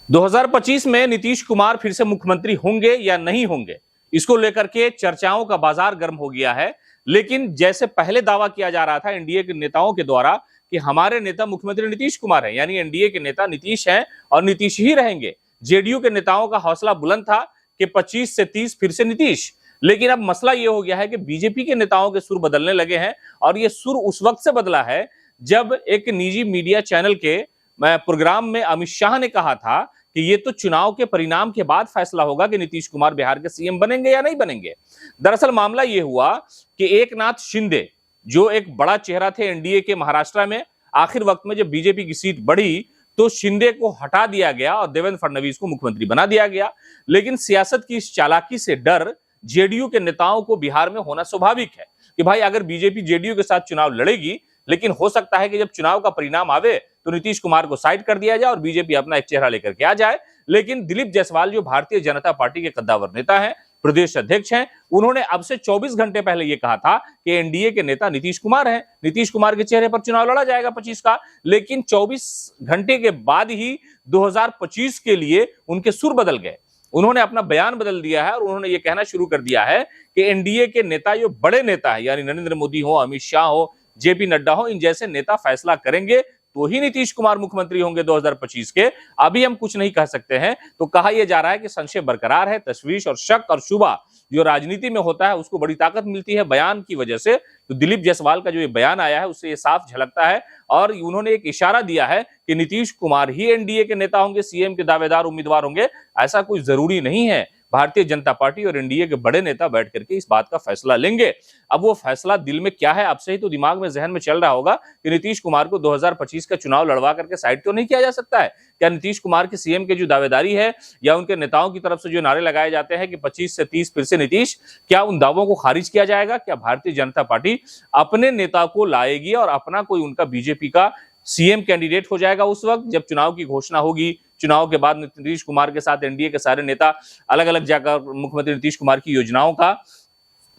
2025 में नीतीश कुमार फिर से मुख्यमंत्री होंगे या नहीं होंगे, इसको लेकर के चर्चाओं का बाजार गर्म हो गया है। लेकिन जैसे पहले दावा किया जा रहा था एनडीए के नेताओं के द्वारा कि हमारे नेता मुख्यमंत्री नीतीश कुमार हैं, यानी एनडीए के नेता नीतीश हैं और नीतीश ही रहेंगे। जेडीयू के नेताओं का हौसला बुलंद था कि 25 से 30 फिर से नीतीश। लेकिन अब मसला यह हो गया है कि बीजेपी के नेताओं के सुर बदलने लगे हैं, और यह सुर उस वक्त से बदला है जब एक निजी मीडिया चैनल के प्रोग्राम में अमित शाह ने कहा था कि ये तो चुनाव के परिणाम के बाद फैसला होगा कि नीतीश कुमार बिहार के सीएम बनेंगे या नहीं बनेंगे। दरअसल मामला ये हुआ कि एकनाथ शिंदे जो एक बड़ा चेहरा थे एनडीए के महाराष्ट्र में, आखिर वक्त में जब बीजेपी की सीट बढ़ी तो शिंदे को हटा दिया गया और देवेंद्र फडणवीस को मुख्यमंत्री बना दिया गया। लेकिन सियासत की इस चालाकी से डर जेडीयू के नेताओं को बिहार में होना स्वाभाविक है कि भाई अगर बीजेपी जेडीयू के साथ चुनाव लड़ेगी, लेकिन हो सकता है कि जब चुनाव का परिणाम आवे तो नीतीश कुमार को साइड कर दिया जाए और बीजेपी अपना एक चेहरा लेकर के आ जाए। लेकिन दिलीप जायसवाल जो भारतीय जनता पार्टी के कद्दावर नेता हैं, प्रदेश अध्यक्ष हैं, उन्होंने अब से 24 घंटे पहले यह कहा था कि एनडीए के नेता नीतीश कुमार हैं, नीतीश कुमार के चेहरे पर चुनाव लड़ा जाएगा 25 का। लेकिन 24 घंटे के बाद ही 2025 के लिए उनके सुर बदल गए। उन्होंने अपना बयान बदल दिया है और उन्होंने यह कहना शुरू कर दिया है कि एनडीए के नेता जो बड़े नेता है, यानी नरेंद्र मोदी हो, अमित शाह हो, जेपी नड्डा हो, इन जैसे नेता फैसला करेंगे तो ही नीतीश कुमार मुख्यमंत्री होंगे 2025 के। अभी हम कुछ नहीं कह सकते हैं। तो कहा यह जा रहा है कि संशय बरकरार है, तशवीश और शक और शुबा जो राजनीति में होता है उसको बड़ी ताकत मिलती है बयान की वजह से। तो दिलीप जायसवाल का जो ये बयान आया है उससे ये साफ झलकता है और उन्होंने एक इशारा दिया है कि नीतीश कुमार ही एनडीए के नेता होंगे, सीएम के दावेदार उम्मीदवार होंगे। ऐसा कोई जरूरी नहीं है। भारतीय जनता पार्टी और एनडीए के बड़े नेता बैठ करके इस बात का फैसला लेंगे। अब वो फैसला दिल में क्या है, अब से ही तो दिमाग में, जहन में चल रहा होगा कि नीतीश कुमार को 2025 का चुनाव लड़वा करके साइड तो नहीं किया जा सकता है। क्या नीतीश कुमार के सीएम के जो दावेदारी है या उनके नेताओं की तरफ से जो नारे लगाए जाते हैं कि 25 से 30 फिर से नीतीश, क्या उन दावों को खारिज किया जाएगा? क्या भारतीय जनता पार्टी अपने नेता को लाएगी और अपना कोई उनका बीजेपी का सीएम कैंडिडेट हो जाएगा उस वक्त जब चुनाव की घोषणा होगी? चुनाव के बाद नीतीश कुमार के साथ एनडीए के सारे नेता अलग अलग जाकर मुख्यमंत्री नीतीश कुमार की योजनाओं का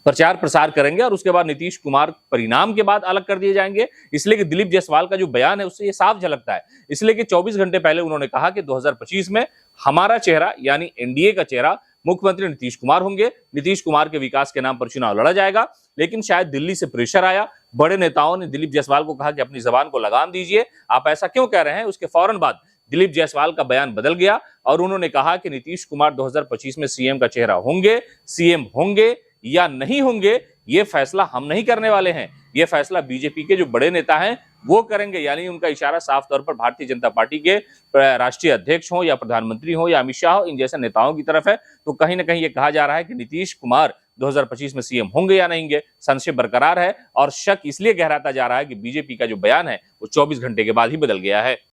प्रचार प्रसार करेंगे और उसके बाद नीतीश कुमार परिणाम के बाद अलग कर दिए जाएंगे। इसलिए कि दिलीप जायसवाल का जो बयान है उससे ये साफ झलकता है। इसलिए कि 24 घंटे पहले उन्होंने कहा कि 2025 में हमारा चेहरा यानी एनडीए का चेहरा मुख्यमंत्री नीतीश कुमार होंगे। नीतीश कुमार के विकास के नाम पर चुनाव लड़ा जाएगा। लेकिन शायद दिल्ली से प्रेशर आया, बड़े नेताओं ने दिलीप जायसवाल को कहा कि अपनी जबान को लगाम दीजिए, आप ऐसा क्यों कह रहे हैं। उसके फौरन बाद दिलीप जायसवाल का बयान बदल गया और उन्होंने कहा कि नीतीश कुमार 2025 में सीएम का चेहरा होंगे। सीएम होंगे या नहीं होंगे ये फैसला हम नहीं करने वाले हैं, ये फैसला बीजेपी के जो बड़े नेता हैं वो करेंगे। यानी उनका इशारा साफ तौर पर भारतीय जनता पार्टी के राष्ट्रीय अध्यक्ष हो या प्रधानमंत्री हो या अमित शाह हो, इन जैसे नेताओं की तरफ है। तो कहीं ना कहीं ये कहा जा रहा है कि नीतीश कुमार 2025 में सीएम होंगे या नहीं होंगे, संशय बरकरार है और शक इसलिए गहराता जा रहा है कि बीजेपी का जो बयान है वो 24 घंटे के बाद ही बदल गया है।